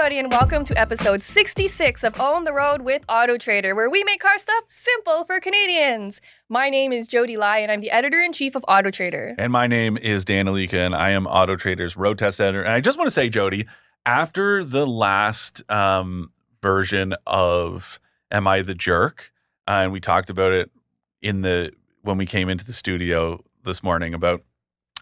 everybody, and welcome to episode 66 of On the Road with AutoTrader, where we make car stuff simple for Canadians. My name is Jodi Lai, and I'm the editor-in-chief of AutoTrader. And my name is Dan and I am AutoTrader's road test editor. And I just want to say, Jodi, after the last version of Am I the Jerk, and we talked about it when we came into the studio this morning about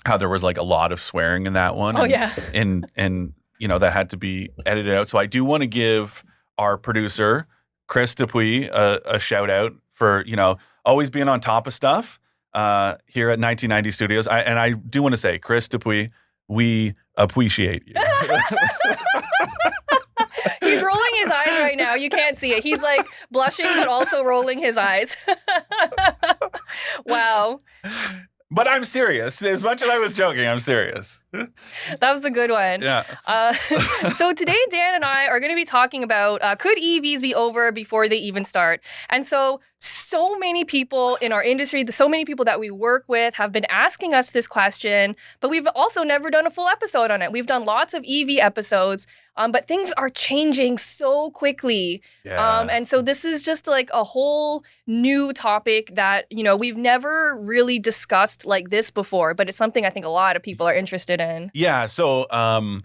how there was like a lot of swearing in that one. Oh, yeah. And you know, that had to be edited out. So I do want to give our producer, Chris Dupuis, a shout out for, you know, always being on top of stuff here at 1990 Studios. I do want to say, Chris Dupuis, we appreciate you. He's rolling his eyes right now. You can't see it. He's like blushing, but also rolling his eyes. Wow. But I'm serious. As much as I was joking, I'm serious. That was a good one. Yeah. So today, Dan and I are going to be talking about could EVs be over before they even start? And so many people in our industry, so many people that we work with have been asking us this question, but we've also never done a full episode on it. We've done lots of EV episodes, but things are changing so quickly. Yeah. And so this is just like a whole new topic that, you know, we've never really discussed like this before, but it's something I think a lot of people are interested in. Yeah. So I'm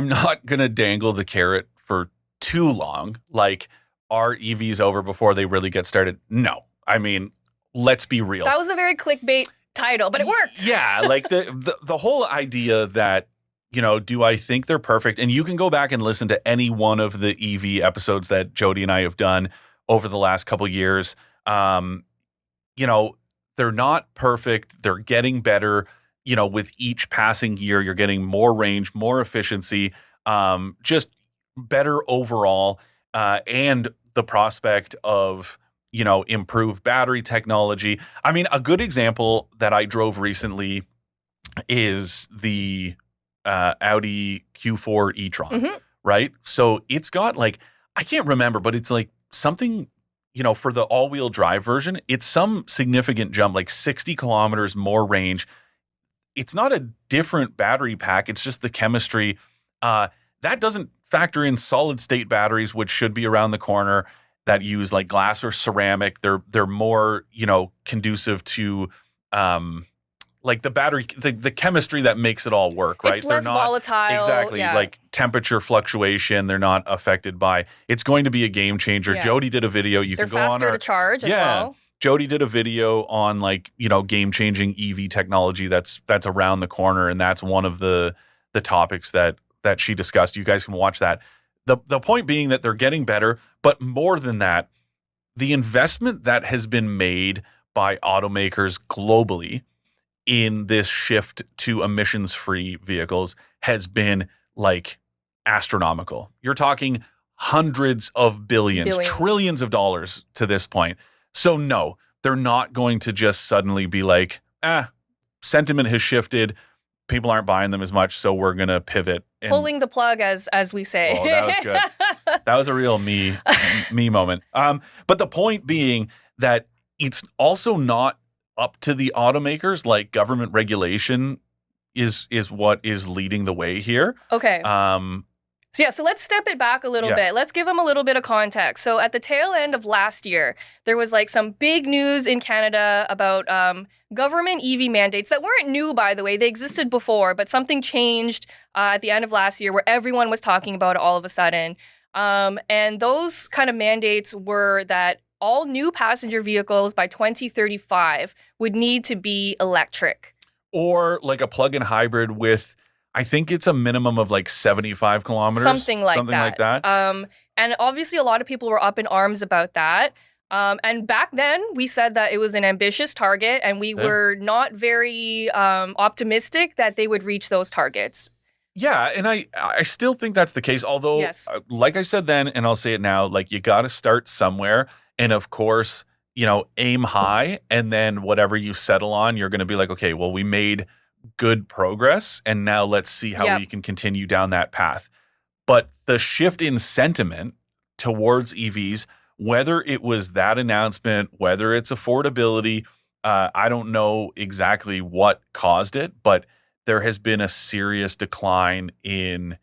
not going to dangle the carrot for too long. Like, are EVs over before they really get started? No. I mean, let's be real. That was a very clickbait title, but it worked. Yeah. Like the whole idea that, you know, do I think they're perfect? And you can go back and listen to any one of the EV episodes that Jodi and I have done over the last couple of years. You know, they're not perfect. They're getting better. You know, with each passing year, you're getting more range, more efficiency, just better overall, and the prospect of, you know, improved battery technology. I mean, a good example that I drove recently is the Audi Q4 e-tron, right? So it's got like, I can't remember, but it's like something, you know, for the all-wheel drive version, it's some significant jump, like 60 kilometers more range. It's not a different battery pack. It's just the chemistry. That doesn't factor in solid state batteries, which should be around the corner, that use like glass or ceramic. They're more, you know, conducive to like the battery, the chemistry that makes it all work, right? It's less volatile. Exactly. Yeah. Like temperature fluctuation, they're not affected by. It's going to be a game changer. Yeah. Jodi did a video. They're faster to charge as well. Jodi did a video on like, you know, game-changing EV technology that's around the corner, and that's one of the topics that she discussed. You guys can watch that. The point being that they're getting better, but more than that, the investment that has been made by automakers globally in this shift to emissions-free vehicles has been like astronomical. You're talking hundreds of billions, trillions of dollars to this point. So no, they're not going to just suddenly be like, sentiment has shifted. People aren't buying them as much, so we're going to pivot. Pulling the plug, as we say. Oh, that was good. That was a real me moment. But the point being that it's also not up to the automakers. Like, government regulation is what is leading the way here. Okay. So let's step it back a little bit. Let's give them a little bit of context. So at the tail end of last year, there was like some big news in Canada about government EV mandates that weren't new, by the way. They existed before, but something changed at the end of last year where everyone was talking about it all of a sudden. And those kind of mandates were that all new passenger vehicles by 2035 would need to be electric. Or like a plug-in hybrid with, I think it's a minimum of like 75 kilometers. Something like that. And obviously a lot of people were up in arms about that. And back then we said that it was an ambitious target and we were not very optimistic that they would reach those targets. Yeah, and I still think that's the case. Although, yes. Like I said then, and I'll say it now, like you got to start somewhere. And of course, you know, aim high, and then whatever you settle on, you're going to be like, okay, well, we made good progress, and now let's see how we can continue down that path. But the shift in sentiment towards EVs, whether it was that announcement, whether it's affordability, I don't know exactly what caused it, but there has been a serious decline in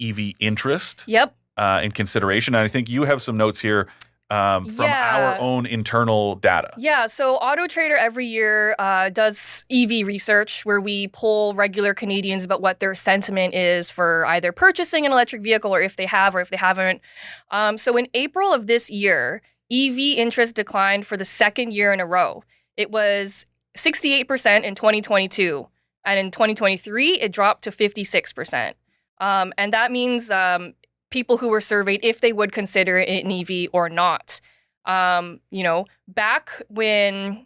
EV interest. Yep. in consideration. And I think you have some notes here from our own internal data. Yeah, so AutoTrader every year does EV research where we poll regular Canadians about what their sentiment is for either purchasing an electric vehicle or if they have or if they haven't. So in April of this year, EV interest declined for the second year in a row. It was 68% in 2022, and in 2023, it dropped to 56%. And that means people who were surveyed if they would consider it an EV or not. Back when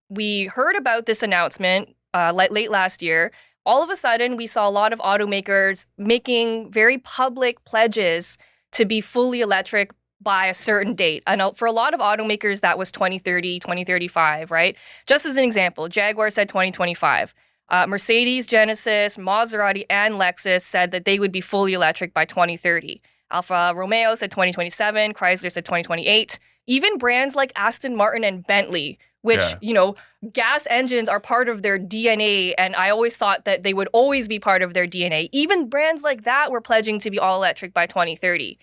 we heard about this announcement late last year, all of a sudden we saw a lot of automakers making very public pledges to be fully electric by a certain date. And for a lot of automakers, that was 2030, 2035, right? Just as an example, Jaguar said 2025. Mercedes, Genesis, Maserati, and Lexus said that they would be fully electric by 2030. Alfa Romeo said 2027, Chrysler said 2028. Even brands like Aston Martin and Bentley, which, gas engines are part of their DNA, and I always thought that they would always be part of their DNA. Even brands like that were pledging to be all electric by 2030.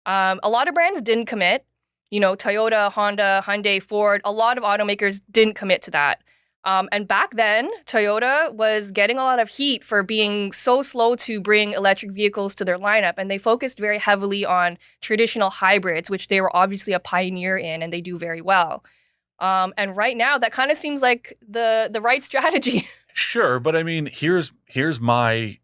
A lot of brands didn't commit. Toyota, Honda, Hyundai, Ford, a lot of automakers didn't commit to that. And back then, Toyota was getting a lot of heat for being so slow to bring electric vehicles to their lineup. And they focused very heavily on traditional hybrids, which they were obviously a pioneer in, and they do very well. And right now, that kind of seems like the right strategy. Sure, but I mean, here's my,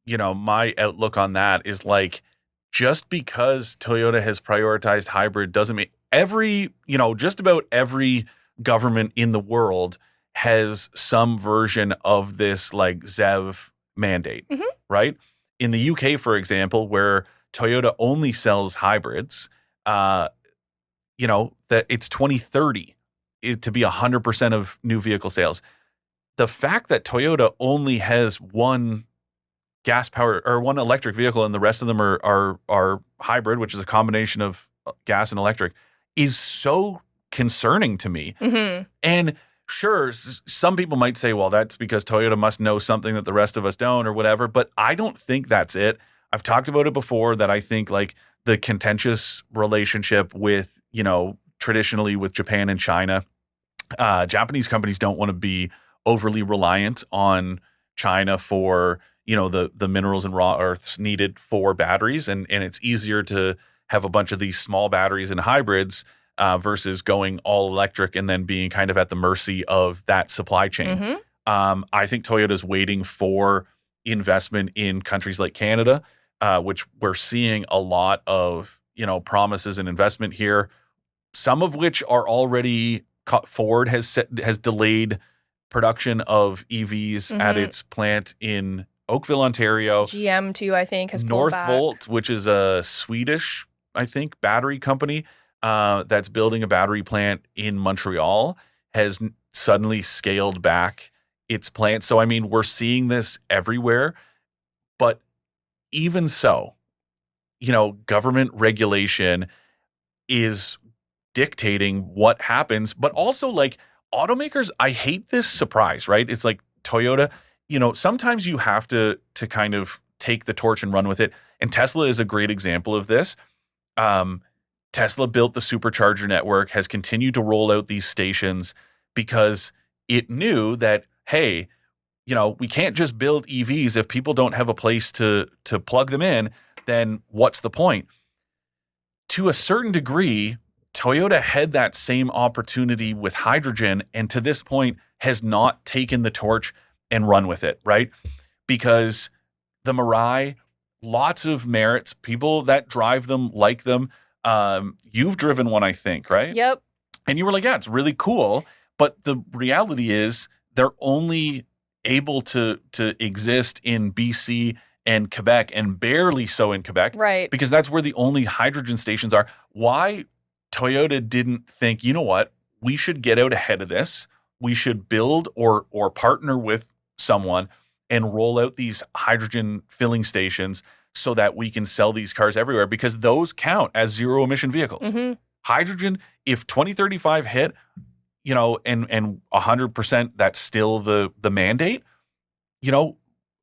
my outlook on that is like, just because Toyota has prioritized hybrid doesn't mean just about every government in the world has some version of this like ZEV mandate, right? In the UK, for example, where Toyota only sells hybrids, that it's 2030 to be 100% of new vehicle sales. The fact that Toyota only has one gas power or one electric vehicle and the rest of them are hybrid, which is a combination of gas and electric, is so concerning to me. And sure, some people might say, well, that's because Toyota must know something that the rest of us don't or whatever, but I don't think that's it. I've talked about it before that I think like the contentious relationship with, traditionally with Japan and China, Japanese companies don't want to be overly reliant on China for, the minerals and raw earths needed for batteries. And it's easier to have a bunch of these small batteries and hybrids versus going all electric and then being kind of at the mercy of that supply chain. I think Toyota's waiting for investment in countries like Canada, which we're seeing a lot of, promises and investment here, some of which are already Ford has delayed production of EVs at its plant in Oakville, Ontario. GM too, I think, has pulled back. Northvolt, which is a Swedish, I think, battery company that's building a battery plant in Montreal, has suddenly scaled back its plant. So, I mean, we're seeing this everywhere. But even so, government regulation is dictating what happens. But also, like, automakers, I hate this surprise, right? It's like Toyota, sometimes you have to kind of take the torch and run with it. And Tesla is a great example of this. Tesla built the supercharger network, has continued to roll out these stations because it knew that, hey, we can't just build EVs if people don't have a place to plug them in, then what's the point? To a certain degree, Toyota had that same opportunity with hydrogen, and to this point has not taken the torch and run with it, right? Because the Mirai, lots of merits, people that drive them like them. You've driven one, I think, right? Yep. And you were like, yeah, it's really cool. But the reality is they're only able to exist in BC and Quebec, and barely so in Quebec. Right. Because that's where the only hydrogen stations are. Why Toyota didn't think, you know what, we should get out ahead of this. We should build or partner with someone and roll out these hydrogen filling stations so that we can sell these cars everywhere, because those count as zero emission vehicles. Hydrogen, if 2035 hit, and 100% that's still the mandate,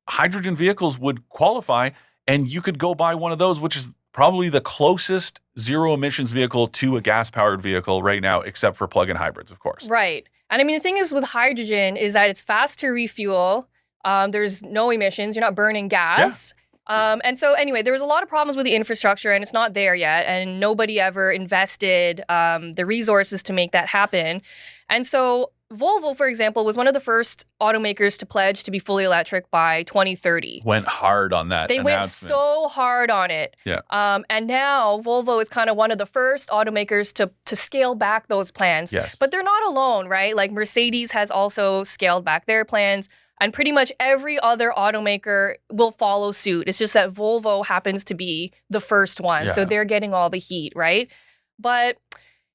hydrogen vehicles would qualify, and you could go buy one of those, which is probably the closest zero emissions vehicle to a gas powered vehicle right now, except for plug-in hybrids, of course. Right. And I mean, the thing is with hydrogen is that it's fast to refuel. There's no emissions. You're not burning gas. And so anyway, there was a lot of problems with the infrastructure and it's not there yet. And nobody ever invested the resources to make that happen. And so Volvo, for example, was one of the first automakers to pledge to be fully electric by 2030. Went hard on that They went so hard on it. Yeah. And now Volvo is kind of one of the first automakers to scale back those plans. Yes. But they're not alone, right? Like Mercedes has also scaled back their plans. And pretty much every other automaker will follow suit. It's just that Volvo happens to be the first one. Yeah. So they're getting all the heat, right? But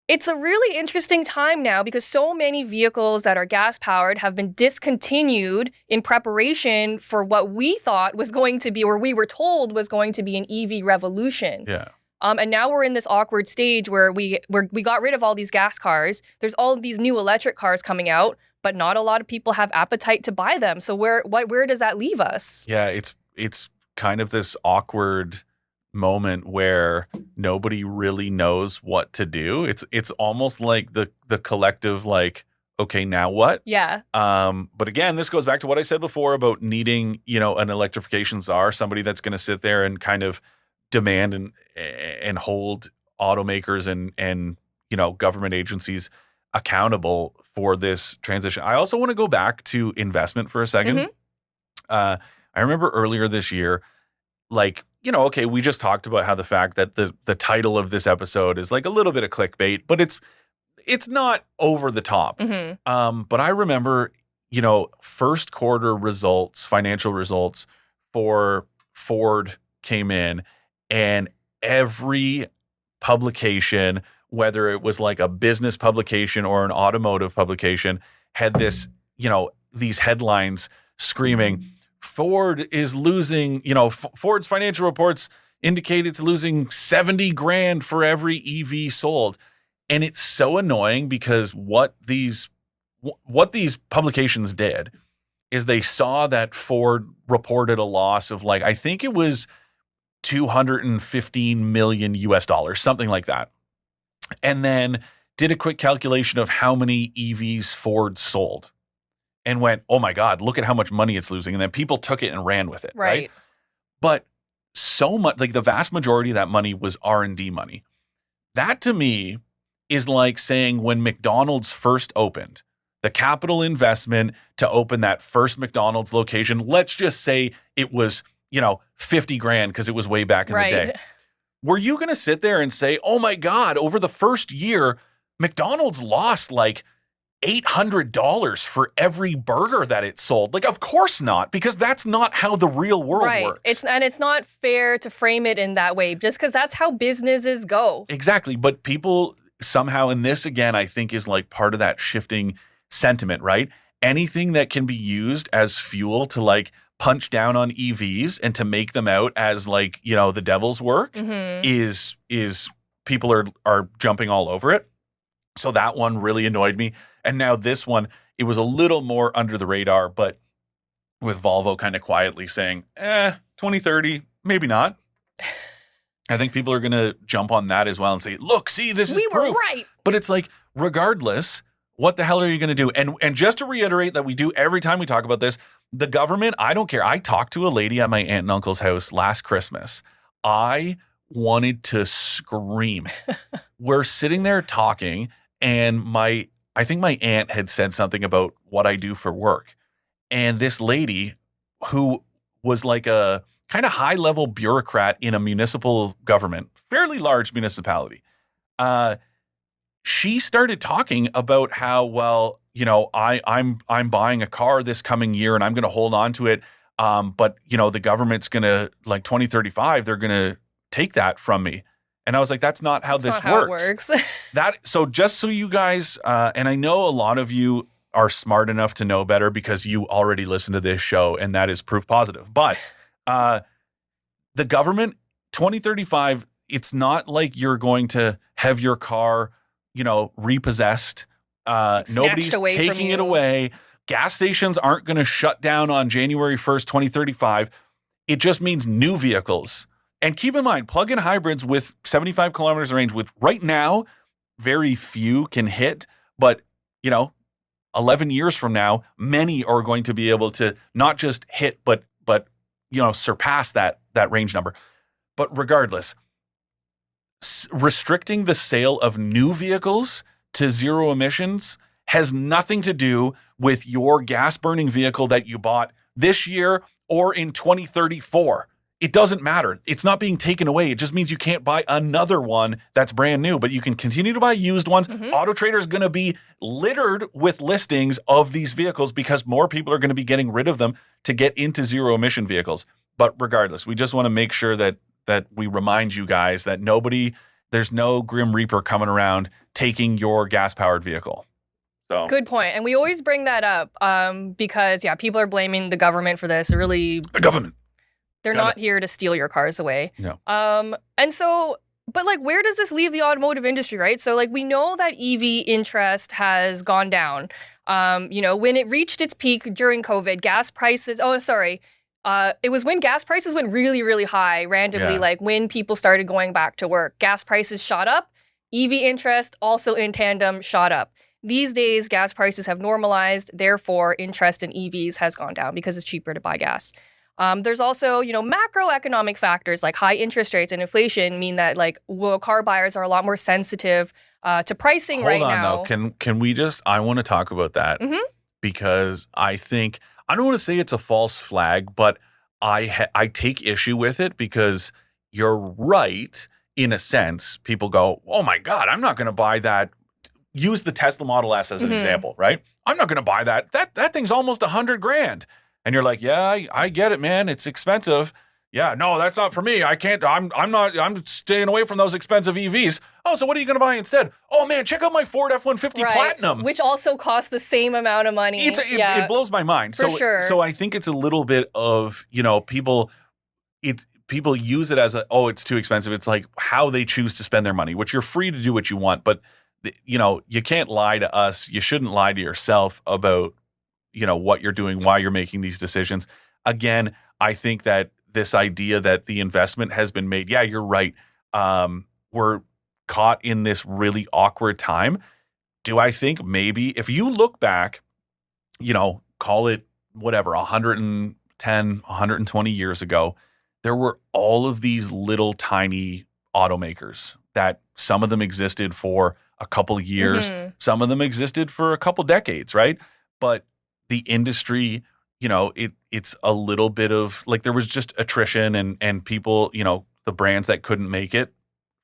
it's a really interesting time now because so many vehicles that are gas-powered have been discontinued in preparation for what we thought was going to be, or we were told was going to be an EV revolution. Yeah. And now we're in this awkward stage where we got rid of all these gas cars. There's all these new electric cars coming out, but not a lot of people have appetite to buy them. So where does that leave us? Yeah, it's kind of this awkward moment where nobody really knows what to do. It's almost like the collective like, okay, now what? Yeah. But again, this goes back to what I said before about needing, an electrification czar, somebody that's going to sit there and kind of demand and hold automakers and government agencies accountable for this transition. I also want to go back to investment for a second. Mm-hmm. I remember earlier this year, like, okay, we just talked about how the fact that the title of this episode is like a little bit of clickbait, but it's not over the top. Mm-hmm. But I remember, first quarter results, financial results for Ford came in, and every publication, whether it was like a business publication or an automotive publication, had this, these headlines screaming, Ford is losing, Ford's financial reports indicate it's losing $70,000 for every EV sold. And it's so annoying because what these publications did is they saw that Ford reported a loss of I think it was $215 million US, something like that. And then did a quick calculation of how many EVs Ford sold and went, oh my God, look at how much money it's losing. And then people took it and ran with it. Right. But so much, the vast majority of that money was R&D money. That to me is like saying when McDonald's first opened, the capital investment to open that first McDonald's location, let's just say it was, $50,000 because it was way back in the day. Were you going to sit there and say, oh my God, over the first year, McDonald's lost $800 for every burger that it sold? Of course not, because that's not how the real world works. It's not fair to frame it in that way, just because that's how businesses go. Exactly. But people somehow, and this again, I think is part of that shifting sentiment, right? Anything that can be used as fuel to punch down on EVs and to make them out as the devil's work mm-hmm. is people are jumping all over it. So that one really annoyed me. And now this one, it was a little more under the radar, but with Volvo kind of quietly saying, 2030, maybe not. I think people are going to jump on that as well and say, look, see, this is proof. We were right. But it's regardless, what the hell are you going to do? And just to reiterate that we do every time we talk about this, the government, I don't care. I talked to a lady at my aunt and uncle's house last Christmas. I wanted to scream. We're sitting there talking, and I think my aunt had said something about what I do for work. And this lady who was a kind of high-level bureaucrat in a municipal government, fairly large municipality, she started talking about how, I'm buying a car this coming year and I'm going to hold on to it. But the government's going to 2035, they're going to take that from me. And I was like, that's not how this works. So just so you guys, and I know a lot of you are smart enough to know better because you already listen to this show, and that is proof positive. But the government, 2035, it's not like you're going to have your car, repossessed. Nobody's taking it away. Gas stations aren't going to shut down on January 1st, 2035. It just means new vehicles And keep in mind, plug-in hybrids with 75 kilometers of range, with right now, very few can hit, but 11 years from now, many are going to be able to not just hit, but surpass that range number. But regardless, restricting the sale of new vehicles to zero emissions has nothing to do with your gas-burning vehicle that you bought this year or in 2034. It doesn't matter. It's not being taken away. It just means you can't buy another one that's brand new, but you can continue to buy used ones. AutoTrader is going to be littered with listings of these vehicles because more people are going to be getting rid of them to get into zero emission vehicles. But regardless, we just want to make sure that we remind you guys that there's no Grim Reaper coming around taking your gas-powered vehicle. So good point. And we always bring that up because, people are blaming the government for this. Really, the government. They're not here to steal your cars away. No. And so, but where does this leave the automotive industry, right? So we know that EV interest has gone down. When it reached its peak during COVID, gas prices, it was when gas prices went really, really high randomly, when people started going back to work. Gas prices shot up. EV interest also in tandem shot up. These days, gas prices have normalized. Therefore, interest in EVs has gone down because it's cheaper to buy gas. There's also, macroeconomic factors like high interest rates and inflation mean that car buyers are a lot more sensitive to pricing right now. Hold on, though. Can we I want to talk about that because I don't want to say it's a false flag, but I take issue with it because you're right in a sense. People go, oh my God, I'm not going to buy that. Use the Tesla Model S as an example, right? I'm not going to buy that. That thing's almost $100,000. And you're like, yeah, I get it, man. It's expensive. Yeah, no, that's not for me. I can't, I'm staying away from those expensive EVs. Oh, so what are you going to buy instead? Oh man, check out my Ford F-150 Platinum. Which also costs the same amount of money. It blows my mind. For sure. So I think it's a little bit of, people use it as it's too expensive. It's like how they choose to spend their money, which you're free to do what you want. But, you can't lie to us. You shouldn't lie to yourself about what you're doing, why you're making these decisions. Again, I think that this idea that the investment has been made, yeah, you're right. We're caught in this really awkward time. Do I think maybe if you look back, call it whatever, 110, 120 years ago, there were all of these little tiny automakers that some of them existed for a couple of years. Some of them existed for a couple decades, right? But the industry, it's a little bit of there was just attrition and people, the brands that couldn't make it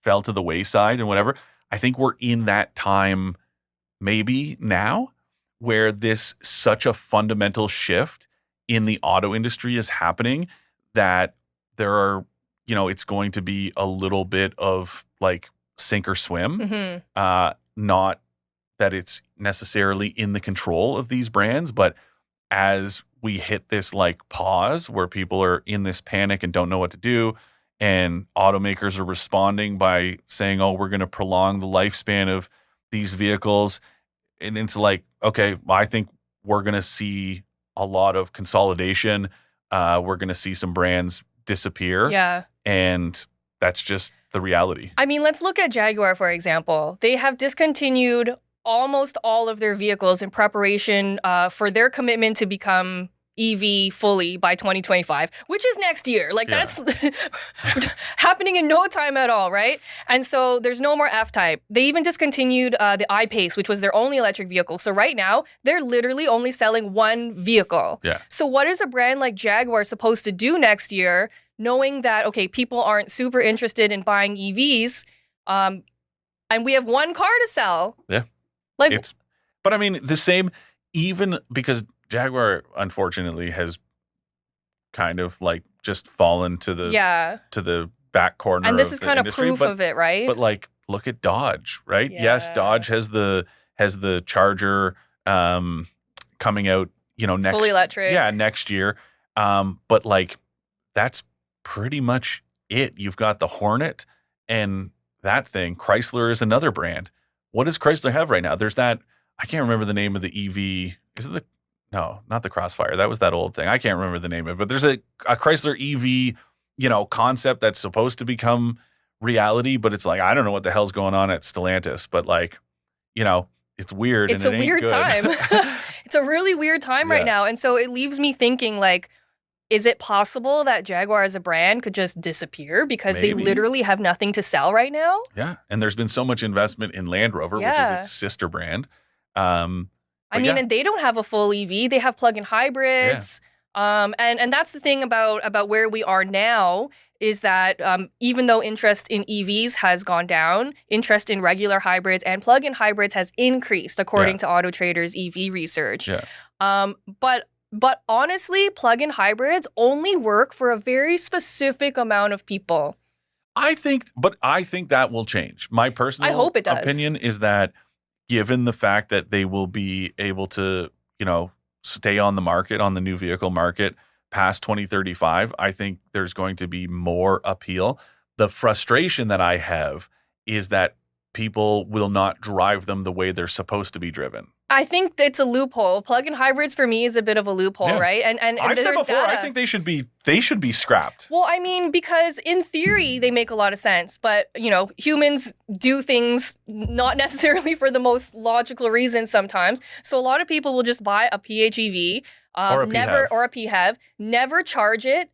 fell to the wayside and whatever. I think we're in that time maybe now where such a fundamental shift in the auto industry is happening that there are, it's going to be a little bit of sink or swim. Not that it's necessarily in the control of these brands, but as we hit this pause where people are in this panic and don't know what to do, and automakers are responding by saying, oh, we're going to prolong the lifespan of these vehicles. And it's okay, I think we're going to see a lot of consolidation. We're going to see some brands disappear. Yeah. And that's just the reality. I mean, let's look at Jaguar, for example. They have discontinued almost all of their vehicles in preparation for their commitment to become EV fully by 2025, which is next year. That's happening in no time at all, right? And so there's no more F-Type. They even discontinued the I-Pace, which was their only electric vehicle. So right now, they're literally only selling one vehicle. Yeah. So what is a brand like Jaguar supposed to do next year, knowing that, okay, people aren't super interested in buying EVs, and we have one car to sell? Yeah. But I mean, the same, even because Jaguar, unfortunately, has kind of just fallen to the back corner. And this is kind of industry, proof of it, right? But look at Dodge, right? Yeah. Yes, Dodge has the Charger coming out, next fully electric. Yeah, next year. But that's pretty much it. You've got the Hornet and that thing. Chrysler is another brand. What does Chrysler have right now? There's that, I can't remember the name of the EV. Is it no, not the Crossfire. That was that old thing. I can't remember the name of it, but there's a Chrysler EV concept that's supposed to become reality, but it's like, I don't know what the hell's going on at Stellantis, but like, it's weird. It's and a it ain't weird good. time. It's a really weird time right now. And so it leaves me thinking, like, is it possible that Jaguar as a brand could just disappear because they literally have nothing to sell right now? Yeah. And there's been so much investment in Land Rover, which is its sister brand. And they don't have a full EV. They have plug-in hybrids. And that's the thing about where we are now is that even though interest in EVs has gone down, interest in regular hybrids and plug-in hybrids has increased according to AutoTrader's EV research. But honestly, plug-in hybrids only work for a very specific amount of people. I think that will change. My personal opinion is that given the fact that they will be able to, stay on the market, on the new vehicle market past 2035, I think there's going to be more appeal. The frustration that I have is that people will not drive them the way they're supposed to be driven. I think it's a loophole. Plug-in hybrids for me is a bit of a loophole, right? And I've said before, I think they should be scrapped. Well, I mean, because in theory they make a lot of sense, but humans do things not necessarily for the most logical reasons sometimes. So a lot of people will just buy a PHEV, or a PHEV, never charge it.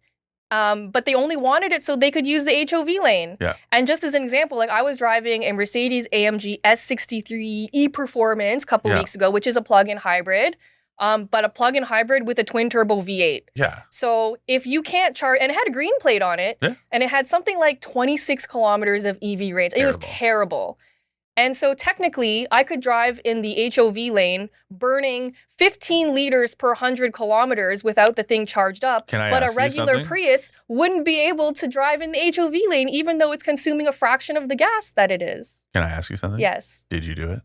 But they only wanted it so they could use the HOV lane. Yeah. And just as an example, like I was driving a Mercedes-AMG S63 E-Performance a couple weeks ago, which is a plug-in hybrid, but a plug-in hybrid with a twin-turbo V8. Yeah. So if you can't charge, and it had a green plate on it, and it had something like 26 kilometers of EV range. It was terrible. And so technically, I could drive in the HOV lane, burning 15 liters per 100 kilometers without the thing charged up. But a regular Prius wouldn't be able to drive in the HOV lane, even though it's consuming a fraction of the gas that it is. Can I ask you something? Yes. Did you do it?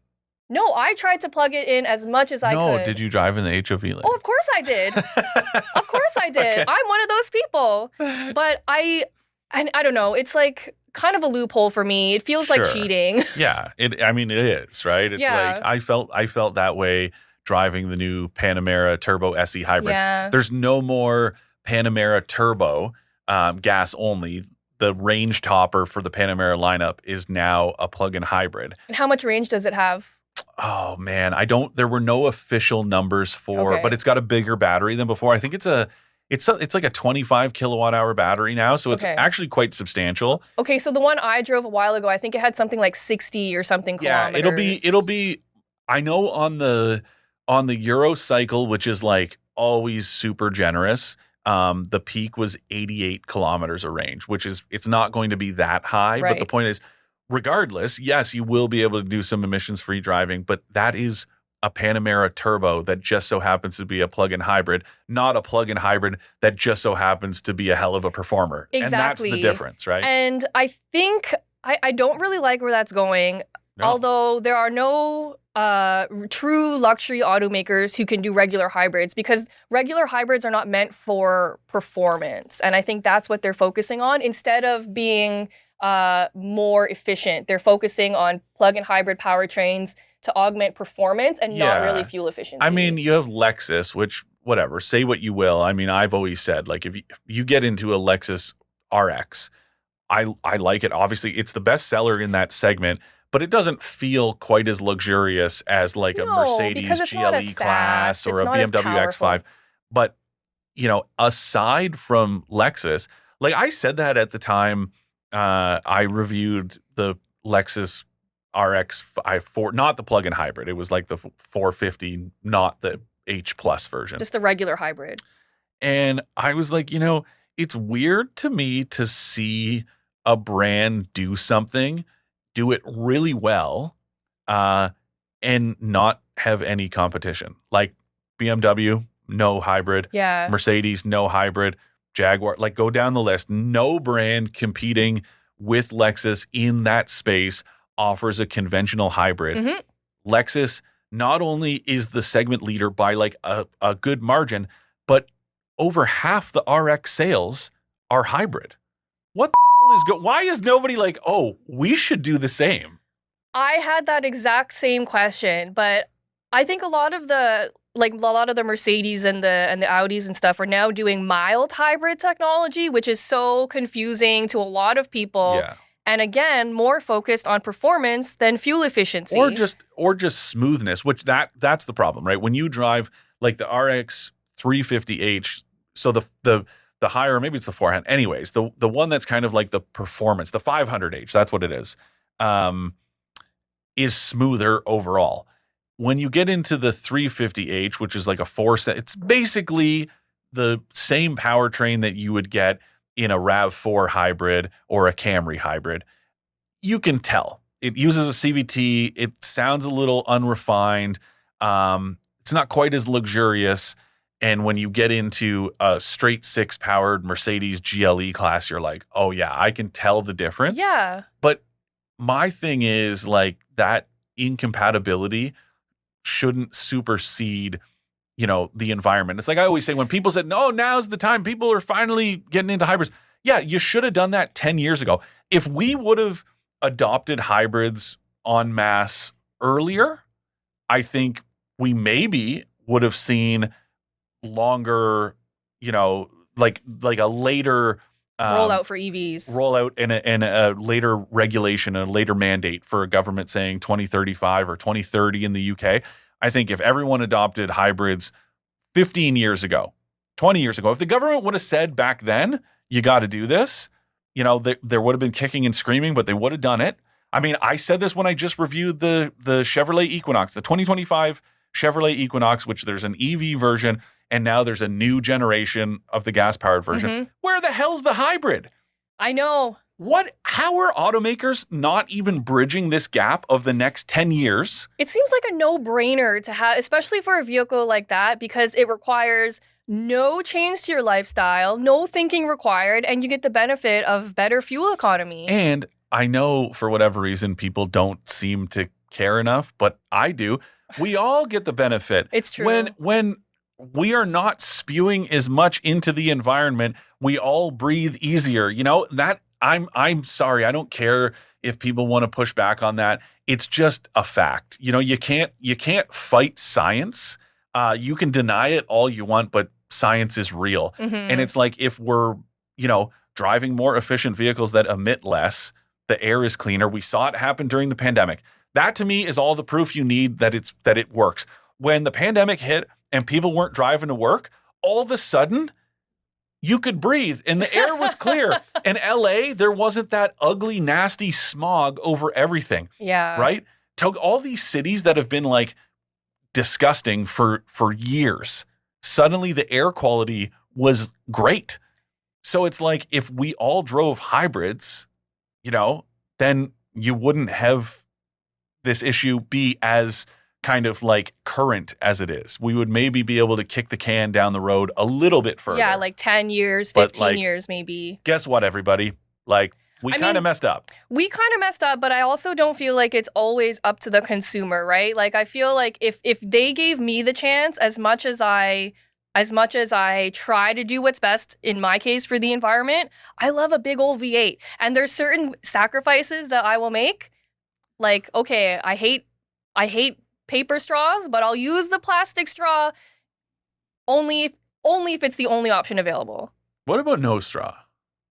No, I tried to plug it in as much as I could. No, did you drive in the HOV lane? Oh, of course I did. Of course I did. Okay. I'm one of those people. But I don't know. It's like kind of a loophole for me. It feels like cheating. Yeah, it is, right? It's like I felt that way driving the new Panamera Turbo SE hybrid. Yeah. There's no more Panamera Turbo gas only. The range topper for the Panamera lineup is now a plug-in hybrid. And how much range does it have? Oh man, there were no official numbers for, but it's got a bigger battery than before. I think it's like a 25 kilowatt hour battery now, so it's actually quite substantial. Okay, so the one I drove a while ago, I think it had something like 60 or something kilometers. Yeah, it'll be. I know on the Euro cycle, which is like always super generous. The peak was 88 kilometers of range, it's not going to be that high. Right. But the point is, regardless, yes, you will be able to do some emissions-free driving, but that is a Panamera Turbo that just so happens to be a plug-in hybrid, not a plug-in hybrid that just so happens to be a hell of a performer. Exactly. And that's the difference, right? And I think I don't really like where that's going, although there are no true luxury automakers who can do regular hybrids, because regular hybrids are not meant for performance. And I think that's what they're focusing on. Instead of being more efficient, they're focusing on plug-in hybrid powertrains to augment performance and not really fuel efficiency. I mean, you have Lexus, which, whatever, say what you will. I mean, I've always said, like, if you get into a Lexus RX, I like it. Obviously, it's the best seller in that segment, but it doesn't feel quite as luxurious as like a Mercedes GLE class or a BMW X5. But, aside from Lexus, like I said that at the time I reviewed the Lexus RX 4, not the plug-in hybrid. It was like the 450, not the H plus version. Just the regular hybrid. And I was like, it's weird to me to see a brand do it really well, and not have any competition. Like BMW, no hybrid. Yeah. Mercedes, no hybrid. Jaguar, like go down the list. No brand competing with Lexus in that space offers a conventional hybrid. Mm-hmm. Lexus not only is the segment leader by like a good margin, but over half the RX sales are hybrid. What the hell why is nobody like, oh, we should do the same? I had that exact same question, but I think a lot of the like a lot of the Mercedes and the Audis and stuff are now doing mild hybrid technology, which is so confusing to a lot of people. Yeah. And again, more focused on performance than fuel efficiency. Or just smoothness, which that's the problem, right? When you drive like the RX 350h, so the higher, maybe it's the 400. Anyways, the one that's kind of like the performance, the 500h, that's what it is smoother overall. When you get into the 350h, which is like a it's basically the same powertrain that you would get in a RAV4 hybrid or a Camry hybrid. You can tell it uses a CVT. It sounds a little unrefined. It's not quite as luxurious. And when you get into a straight 6 powered Mercedes GLE class, you're like, oh yeah, I can tell the difference. Yeah. But my thing is like that incompatibility shouldn't supersede, the environment. It's like I always say when people said, no, now's the time. People are finally getting into hybrids. Yeah, you should have done that 10 years ago. If we would have adopted hybrids en masse earlier, I think we maybe would have seen longer, like a later rollout for EVs. Rollout and a later regulation, a later mandate for a government saying 2035 or 2030 in the UK. I think if everyone adopted hybrids 15 years ago, 20 years ago, if the government would have said back then, you got to do this, there would have been kicking and screaming, but they would have done it. I mean, I said this when I just reviewed the Chevrolet Equinox, the 2025 Chevrolet Equinox, which there's an EV version, and now there's a new generation of the gas-powered version. Mm-hmm. Where the hell's the hybrid? I know. How are automakers not even bridging this gap of the next 10 years? It seems like a no-brainer to have, especially for a vehicle like that, because it requires no change to your lifestyle, no thinking required, and you get the benefit of better fuel economy. And I know for whatever reason people don't seem to care enough, but I do. We all get the benefit. It's true. When we are not spewing as much into the environment, we all breathe easier. That I'm sorry. I don't care if people want to push back on that. It's just a fact. You can't fight science. You can deny it all you want, but science is real. Mm-hmm. And it's like if we're, driving more efficient vehicles that emit less, the air is cleaner. We saw it happen during the pandemic. That to me is all the proof you need that it works. When the pandemic hit and people weren't driving to work, all of a sudden you could breathe and the air was clear. In LA, there wasn't that ugly, nasty smog over everything. Yeah. Right? All these cities that have been like disgusting for years, suddenly the air quality was great. So it's like if we all drove hybrids, then you wouldn't have this issue be as kind of like current as it is. We would maybe be able to kick the can down the road a little bit further. Yeah, like 10 years, 15 years maybe. Guess what, everybody? We kind of messed up. We kind of messed up, but I also don't feel like it's always up to the consumer, right? Like I feel like if they gave me the chance, as much as I try to do what's best in my case for the environment, I love a big old V8. And there's certain sacrifices that I will make. Like, okay, I hate paper straws, but I'll use the plastic straw only if it's the only option available. What about no straw?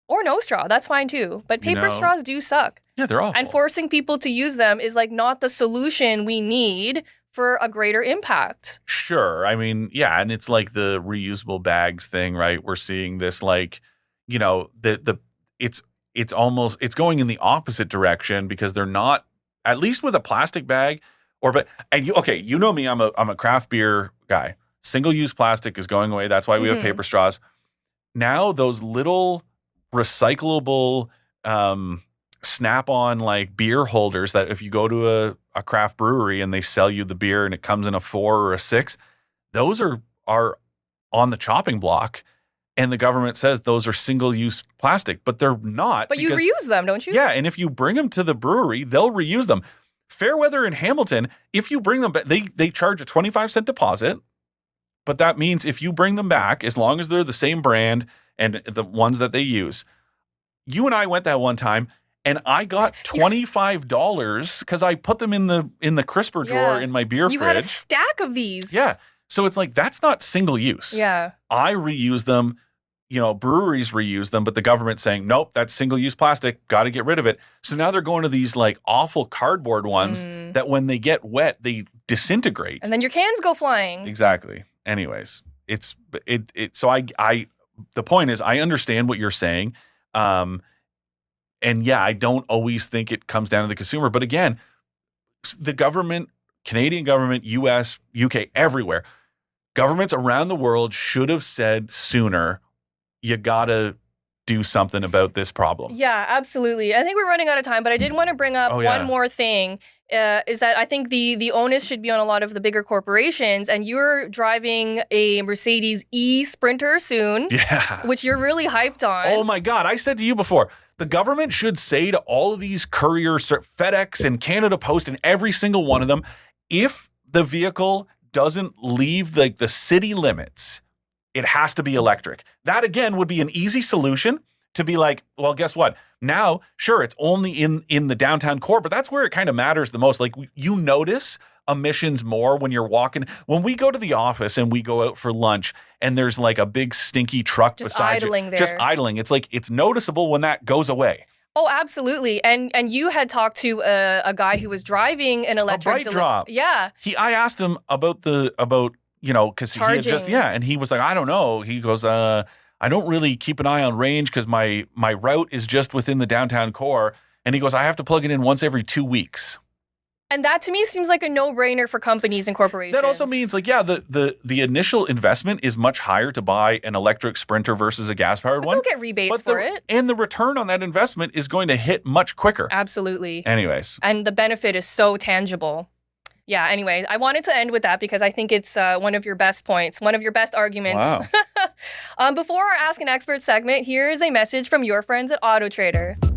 Or no straw, that's fine too. But paper straws do suck. Yeah, they're awful. And forcing people to use them is like not the solution we need for a greater impact. Sure. I mean, yeah, and it's like the reusable bags thing, right? We're seeing this it's going in the opposite direction because they're not, at least with a plastic bag you know me, I'm a craft beer guy. Single-use plastic is going away. That's why we have paper straws. Now those little recyclable snap-on like beer holders that if you go to a craft brewery and they sell you the beer and it comes in a 4 or a 6, those are on the chopping block. And the government says those are single-use plastic, but they're not. But you reuse them, don't you? Yeah, and if you bring them to the brewery, they'll reuse them. Fairweather in Hamilton, if you bring them back, they charge a 25-cent deposit, but that means if you bring them back, as long as they're the same brand and the ones that they use. You and I went that one time, and I got $25 because I put them in the crisper drawer in my beer fridge. You had a stack of these. Yeah. So it's like, that's not single use. Yeah. I reuse them, breweries reuse them, but the government's saying, nope, that's single use plastic. Got to get rid of it. So now they're going to these like awful cardboard ones that when they get wet, they disintegrate. And then your cans go flying. Exactly. Anyways, so the point is, I understand what you're saying. And yeah, I don't always think it comes down to the consumer. But again, the government, Canadian government, US, UK, everywhere, governments around the world should have said sooner, you gotta do something about this problem. Yeah, absolutely. I think we're running out of time, but I did want to bring up one more thing. Is that I think the onus should be on a lot of the bigger corporations, and you're driving a Mercedes E-Sprinter soon, which you're really hyped on. Oh my God, I said to you before, the government should say to all of these couriers, FedEx and Canada Post and every single one of them, if the vehicle doesn't leave the city limits, it has to be electric. That again would be an easy solution to be like, well, guess what? Now, sure, it's only in the downtown core, but that's where it kind of matters the most. Like, you notice emissions more when you're walking. When we go to the office and we go out for lunch and there's like a big stinky truck beside you, just idling. It's like, it's noticeable when that goes away. Oh, absolutely. And you had talked to a guy who was driving an electric drop. Yeah. I asked him about because he had just, and he was like, I don't know. He goes, I don't really keep an eye on range because my route is just within the downtown core. And he goes, I have to plug it in once every 2 weeks. And that to me seems like a no-brainer for companies and corporations. That also means the initial investment is much higher to buy an electric Sprinter versus a gas-powered one. They'll get rebates for it. And the return on that investment is going to hit much quicker. Absolutely. Anyways. And the benefit is so tangible. Yeah, anyway, I wanted to end with that because I think it's one of your best points, one of your best arguments. Wow. Before our Ask an Expert segment, here is a message from your friends at AutoTrader.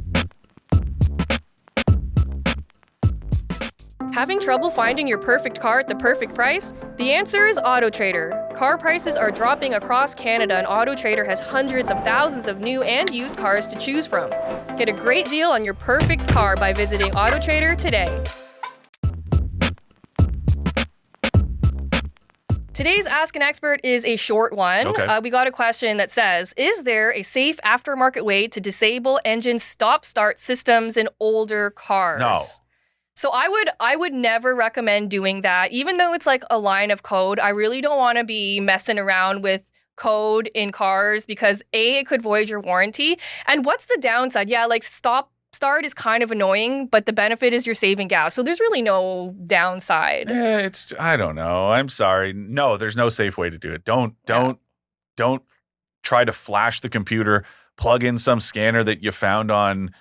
Having trouble finding your perfect car at the perfect price? The answer is AutoTrader. Car prices are dropping across Canada, and AutoTrader has hundreds of thousands of new and used cars to choose from. Get a great deal on your perfect car by visiting AutoTrader today. Today's Ask an Expert is a short one. Okay. We got a question that says, is there a safe aftermarket way to disable engine stop-start systems in older cars? No. So I would never recommend doing that. Even though it's like a line of code, I really don't want to be messing around with code in cars because A, it could void your warranty. And what's the downside? Yeah, like start is kind of annoying, but the benefit is you're saving gas. So there's really no downside. I don't know. I'm sorry. No, there's no safe way to do it. Don't try to flash the computer, plug in some scanner that you found on,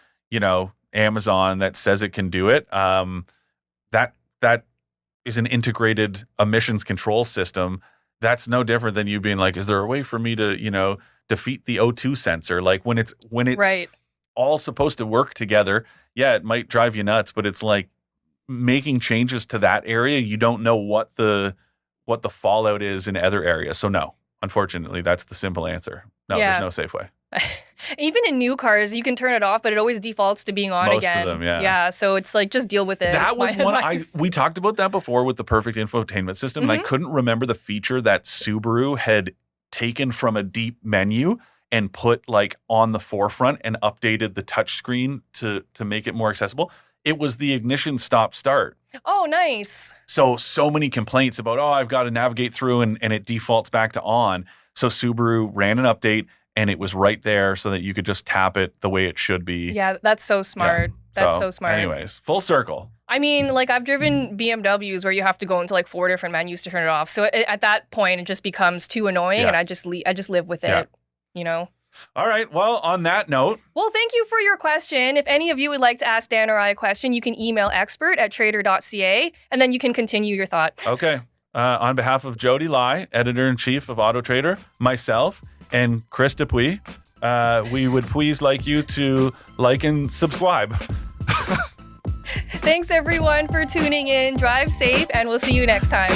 Amazon that says it can do it. That is an integrated emissions control system. That's no different than you being like, is there a way for me to, defeat the O2 sensor? Like when it's right. all supposed to work together. Yeah, it might drive you nuts, but it's like making changes to that area. You don't know what the fallout is in other areas. So no, unfortunately, that's the simple answer. No, There's no safe way. Even in new cars, you can turn it off, but it always defaults to being on again. Most of them, yeah. Yeah, so it's like, just deal with it. That was one we talked about that before with the perfect infotainment system, and I couldn't remember the feature that Subaru had taken from a deep menu and put like on the forefront and updated the touchscreen to make it more accessible. It was the ignition stop start. Oh, nice. So many complaints about, I've got to navigate through and it defaults back to on. So Subaru ran an update and it was right there so that you could just tap it the way it should be. Yeah, that's so smart. Yeah. That's so smart. Anyways, full circle. I mean, like I've driven BMWs where you have to go into like 4 different menus to turn it off. So at that point, it just becomes too annoying and I just live with it, All right. Well, on that note. Well, thank you for your question. If any of you would like to ask Dan or I a question, you can email expert@trader.ca and then you can continue your thought. Okay. On behalf of Jodi Lai, editor-in-chief of AutoTrader, myself, and Chris Dupuis, we would please like you to like and subscribe. Thanks, everyone, for tuning in. Drive safe, and we'll see you next time.